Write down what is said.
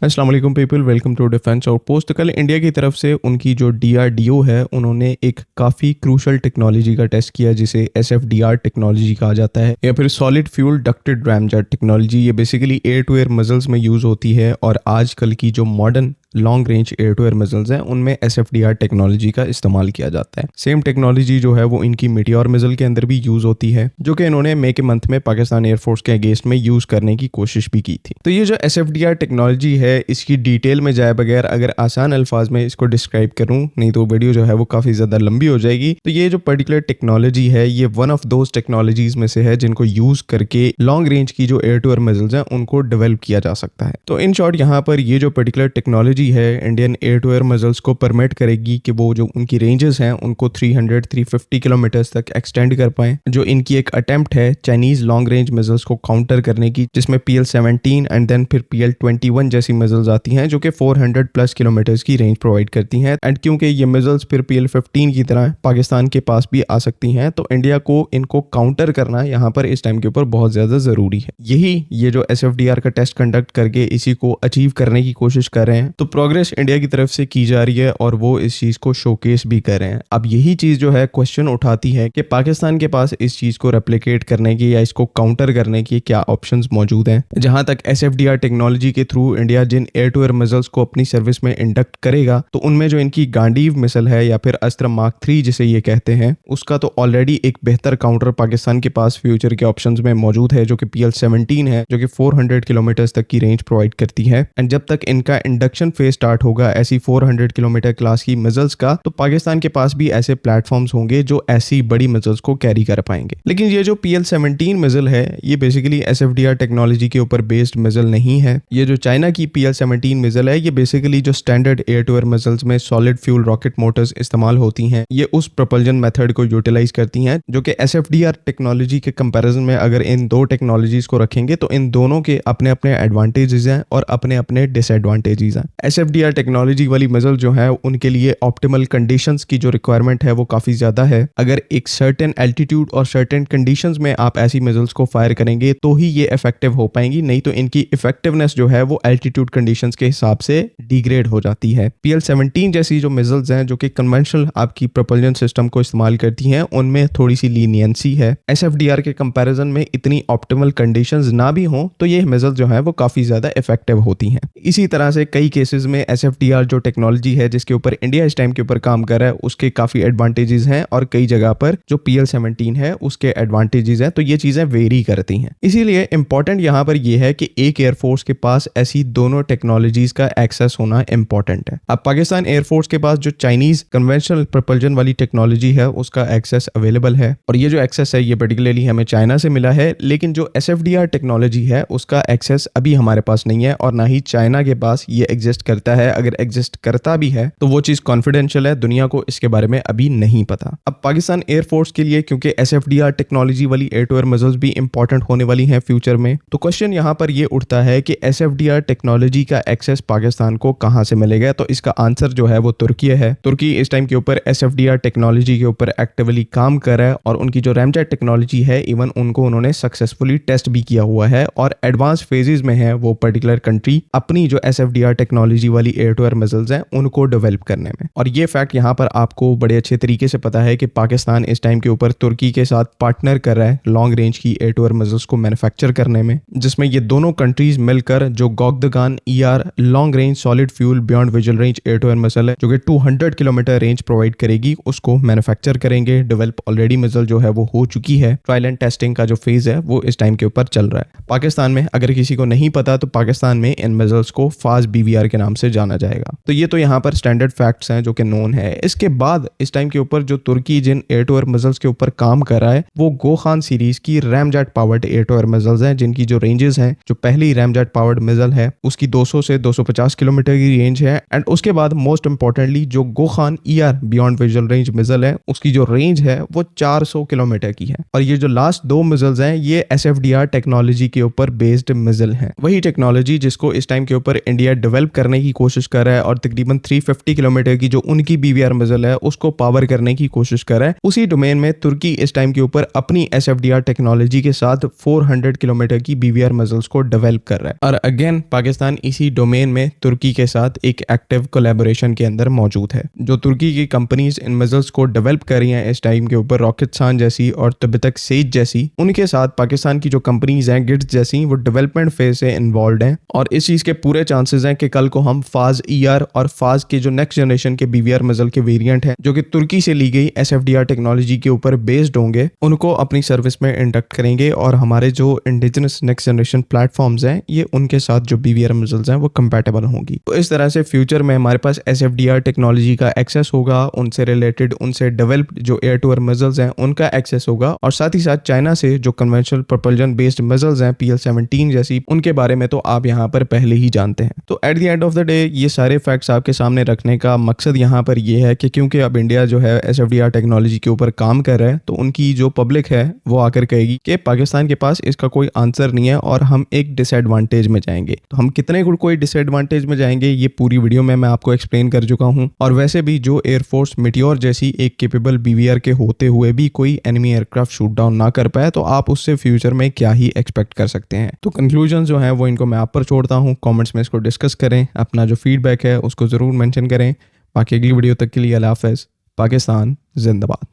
अस्सलाम वालेकुम people, welcome to defence outpost. कल इंडिया की तरफ से उनकी जो डीआरडीओ है उन्होंने एक काफ़ी क्रूशल टेक्नोलॉजी का टेस्ट किया जिसे एसएफडीआर टेक्नोलॉजी कहा जाता है या फिर solid fuel ducted ramjet technology. ये basically air to air missiles में यूज़ होती है और आजकल की जो modern long range air to air missiles हैं उनमें एसएफडीआर टेक्नोलॉजी का इस्तेमाल किया जाता है। सेम टेक्नोलॉजी जो है वो इनकी मीटियोर मिसाइल के अंदर भी यूज होती है, जो कि इन्होंने मई के मंथ में पाकिस्तान एयरफोर्स के अगेंस्ट में यूज करने की कोशिश भी की थी। तो ये जो एसएफडीआर टेक्नोलॉजी है इसकी डिटेल में जाए बगैर अगर आसान अल्फाज में इसको डिस्क्राइब करूं, नहीं तो वीडियो जो है वो काफी ज्यादा लंबी हो जाएगी। तो ये जो पर्टिकुलर टेक्नोलॉजी है ये वन ऑफ दोज टेक्नोलॉजीज में से है जिनको यूज करके लॉन्ग रेंज की जो एयर टू एयर मिसाइल्स हैं उनको डेवलप किया जा सकता है। तो इन शॉर्ट यहाँ पर ये जो पर्टिकुलर टेक्नोलॉजी है Indian air to air missiles को परमिट करेगी कि वो जो उनकी रेंजेस हैं उनको 300-350 किलोमीटर्स तक एक्सटेंड कर पाएं। जो इनकी एक अटेम्प्ट है चाइनीज लॉन्ग रेंज मिसाइल्स को काउंटर करने की, जिसमें PL-17 एंड देन फिर PL-21 जैसी मिसाइल्स आती हैं जो कि 400 प्लस किलोमीटर्स की रेंज प्रोवाइड करती हैं। एंड क्योंकि ये मिसाइल्स फिर PL-15 की तरह पाकिस्तान के पास भी आ सकती हैं, तो इंडिया को इनको काउंटर करना यहाँ पर इस टाइम के ऊपर बहुत ज्यादा जरूरी है। यही ये जो SFDR का टेस्ट कंडक्ट करके इसी को अचीव करने की कोशिश कर रहे हैं। तो प्रोग्रेस इंडिया की तरफ से की जा रही है और वो इस चीज को शोकेस भी कर रहे हैं। अब यही चीज जो है क्वेश्चन उठाती है कि पाकिस्तान के पास इस चीज को रेप्लिकेट करने की या इसको काउंटर करने की क्या ऑप्शंस मौजूद हैं। जहां तक एसएफडीआर टेक्नोलॉजी के थ्रू इंडिया जिन एयर टू एयर मिसाइल्स को अपनी सर्विस में इंडक्ट करेगा, तो उनमें जो इनकी गांडीव मिसाइल है या फिर अस्त्र मार्क 3 जिसे ये कहते हैं, उसका तो ऑलरेडी एक बेहतर काउंटर पाकिस्तान के पास फ्यूचर के ऑप्शंस में मौजूद है जो कि PL-17 है, जो कि 400 किलोमीटर तक की रेंज प्रोवाइड करती है। एंड जब तक इनका इंडक्शन फेज स्टार्ट होगा ऐसी 400 किलोमीटर क्लास की मिसाइल्स का, तो पाकिस्तान के पास भी ऐसे प्लेटफॉर्म्स होंगे जो ऐसी बड़ी मिसाइल्स को कैरी कर पाएंगे। लेकिन ये जो PL-17 मिसाइल है ये बेसिकली एसएफडीआर टेक्नोलॉजी के ऊपर बेस्ड मिसाइल नहीं है। ये जो चाइना की PL-17 मिसाइल है ये बेसिकली जो standard air to air missiles में सॉलिड फ्यूल रॉकेट मोटर्स इस्तेमाल होती हैं, ये उस प्रोपल्जन मेथड को यूटिलाइज करती हैं जो कि एसएफडीआर टेक्नोलॉजी के कंपैरिजन में अगर इन दो टेक्नोलॉजीज को रखेंगे तो इन दोनों के अपने अपने एडवांटेजेस हैं और अपने अपने डिसएडवांटेजेस हैं। एसएफडीआर टेक्नोलॉजी वाली मिसाइल जो है उनके लिए ऑप्टिमल कंडीशंस की जो रिक्वायरमेंट है वो काफी ज्यादा है। अगर एक सर्टेन एल्टीट्यूड और सर्टेन कंडीशंस में आप ऐसी मिसाइल्स को फायर करेंगे तो ही ये इफेक्टिव हो पाएंगी, नहीं तो इनकी इफेक्टिवनेस जो है वो एल्टीट्यूड कंडीशंस के हिसाब से डिग्रेड हो जाती है। PL-17 जैसी जो मिसाइल्स हैं जो कि कन्वेंशनल आपकी प्रोपल्जन सिस्टम को इस्तेमाल करती हैं उनमें थोड़ी सी लीनियंसी है। एसएफडीआर के कंपैरिजन में इतनी ऑप्टिमल कंडीशंस ना भी हो तो ये मिसाइल जो है वो काफी ज्यादा इफेक्टिव होती हैं। इसी तरह से कई केसेस में एसएफडीआर जो टेक्नोलॉजी है जिसके ऊपर इंडिया इस टाइम के ऊपर काम कर रहा है उसके काफी एडवांटेजेस हैं और कई जगह पर जो PL-17 है उसके एडवांटेजेस हैं। तो ये चीजें वेरी करती हैं। इसीलिए इंपॉर्टेंट यहाँ पर यह है कि एक एयरफोर्स के पास ऐसी दोनों टेक्नोलॉजीज का एक्सेस होना इंपॉर्टेंट है। अब पाकिस्तान एयरफोर्स के पास जो चाइनीज कन्वेंशनल प्रोपल्जन वाली टेक्नोलॉजी है उसका एक्सेस अवेलेबल है और ये जो एक्सेस है ये पर्टिकुलरली हमें चाइना से मिला है। लेकिन जो एसएफडीआर टेक्नोलॉजी है उसका एक्सेस अभी हमारे पास नहीं है और ना ही चाइना के पास ये एग्जिस्ट करता है। अगर एग्जिस्ट करता भी है तो वो चीज कॉन्फिडेंशियल है, दुनिया को इसके बारे में अभी नहीं पता। अब पाकिस्तान एयरफोर्स के लिए क्योंकि एसएफडीआर टेक्नोलॉजी वाली एयर टू एयर मिसाइल्स भी इंपॉर्टेंट होने वाली हैं फ्यूचर में, तो क्वेश्चन यहाँ पर ये उठता है कि एसएफडीआर टेक्नोलॉजी का एक्सेस पाकिस्तान को कहां से मिलेगा। तो इसका आंसर जो है वो तुर्की है। तुर्की इस टाइम के ऊपर एसएफडीआर टेक्नोलॉजी के ऊपर एक्टिवली काम कर रहा है और उनकी जो रैमजेट टेक्नोलॉजी है इवन उनको उन्होंने सक्सेसफुली टेस्ट भी किया हुआ है और एडवांस फेजेस में है वो पर्टिकुलर कंट्री अपनी जो एसएफडीआर टेक्नोलॉजी वाली एयर टू एयर मिसाइल्स हैं उनको डेवलप करने में। और ये फैक्ट यहाँ पर आपको बड़े अच्छे तरीके से पता है कि पाकिस्तान इस टाइम के ऊपर तुर्की के साथ पार्टनर कर रहा है लॉन्ग रेंज की एयर टू एयर मिसाइल्स को मैन्युफैक्चर करने में, जिसमें ये दोनों कंट्रीज मिलकर जो Gokdogan ER long range solid fuel beyond visual range air to air missile है जो कि 200 किलोमीटर रेंज प्रोवाइड करेगी उसको मैन्युफैक्चर करेंगे। डेवलप ऑलरेडी मिसाइल जो है वो हो चुकी है, ट्रायल एंड टेस्टिंग का जो फेज है वो इस टाइम के ऊपर चल रहा है। पाकिस्तान में अगर किसी को नहीं पता तो पाकिस्तान में इन मिसाइल्स को फास्ट BVR के नाम से जाना जाएगा। तो ये तो यहाँ पर स्टैंडर्ड फैक्ट्स हैं जो कि नोन है। इसके बाद इस टाइम के ऊपर जो तुर्की जिन एयर टू एयर मिसाइल्स के ऊपर काम कर रहा है वो गोखान सीरीज की ramjet powered air to air missiles हैं जिनकी जो रेंजेस हैं, जो पहली रैमजेट पावर्ड मिसाइल है उसकी 200 से 250 किलोमीटर की रेंज है। एंड उसके बाद मोस्ट इंपॉर्टेंटली जो Gokhan ER beyond visual range missile है उसकी जो रेंज है वो 400 किलोमीटर की है। और ये जो लास्ट दो मिसाइल्स हैं ये एसएफडीआर टेक्नोलॉजी के ऊपर बेस्ड मिसाइल हैं, वही टेक्नोलॉजी जिसको इस टाइम के ऊपर इंडिया डेवलप करने करने की कोशिश कर रहा है और तकरीबन 350 किलोमीटर की जो उनकी BVR मिसाइल है उसको पावर करने की कोशिश कर रहा है। उसी डोमेन में तुर्की इस टाइम के ऊपर अपनी SFDR टेक्नोलॉजी के साथ 400 किलोमीटर की BVR मिसाइल्स को डेवलप कर रहा है। और अगेन पाकिस्तान इसी डोमेन में तुर्की के साथ एक एक्टिव कोलैबोरेशन के अंदर मौजूद है। जो तुर्की की कंपनीज इन मिसाइल्स को डेवलप कर रही हैं इस टाइम के ऊपर, रॉकेटसान जैसी और तिब्बतक सेज जैसी, उनके साथ पाकिस्तान की जो कंपनीज हैं गिट्स जैसी, वो डेवलपमेंट फेज से इन्वॉल्व हैं और इस चीज के पूरे चांसेस हैं कि कल को हम फाज ER और फाज के जो नेक्स्ट जनरेशन के BVR मिसाइल के वेरिएंट हैं जो कि तुर्की से ली गई SFDR टेक्नोलॉजी के ऊपर बेस्ड होंगे, उनको अपनी सर्विस में इंडक्ट करेंगे और हमारे जो इंडिजिनस नेक्स्ट जनरेशन प्लेटफॉर्म्स हैं ये उनके साथ जो BVR मिसाइल्स हैं वो कंपैटिबल होंगी। तो इस तरह से फ्यूचर में हमारे पास SFDR टेक्नोलॉजी का एक्सेस होगा, उनसे रिलेटेड उनसे डेवलप्ड जो एयर टू एयर मिसाइल्स हैं उनका एक्सेस होगा और साथ ही साथ चाइना से जो कन्वेंशनल प्रोपल्जन बेस्ड मिसाइल्स हैं PL-17 जैसी, उनके बारे में तो आप यहाँ पर पहले ही जानते हैं। तो at the end of the day ये सारे फैक्ट्स आपके सामने रखने का मकसद यहाँ पर ये है कि क्योंकि अब इंडिया जो है SFDR टेक्नोलॉजी के ऊपर काम कर रहा है तो उनकी जो पब्लिक है वो आकर कहेगी कि पाकिस्तान के पास इसका कोई आंसर नहीं है और हम एक डिसएडवांटेज में जाएंगे। तो हम कितने कोई डिसएडवांटेज में जाएंगे ये पूरी वीडियो में मैं आपको एक्सप्लेन कर चुका हूँ। और वैसे भी जो एयरफोर्स मिटियोर जैसी एक केपेबल BVR के होते हुए भी कोई एनिमी एयरक्राफ्ट शूट डाउन ना कर पाए तो आप उससे फ्यूचर में क्या ही एक्सपेक्ट कर सकते हैं। तो कंक्लूजन जो है वो इनको मैं आप पर छोड़ता हूँ, कमेंट्स में इसको डिस्कस करें, अपना जो फीडबैक है उसको ज़रूर मेंशन करें। बाकी अगली वीडियो तक के लिए अल्लाह हाफ़िज़। पाकिस्तान जिंदाबाद।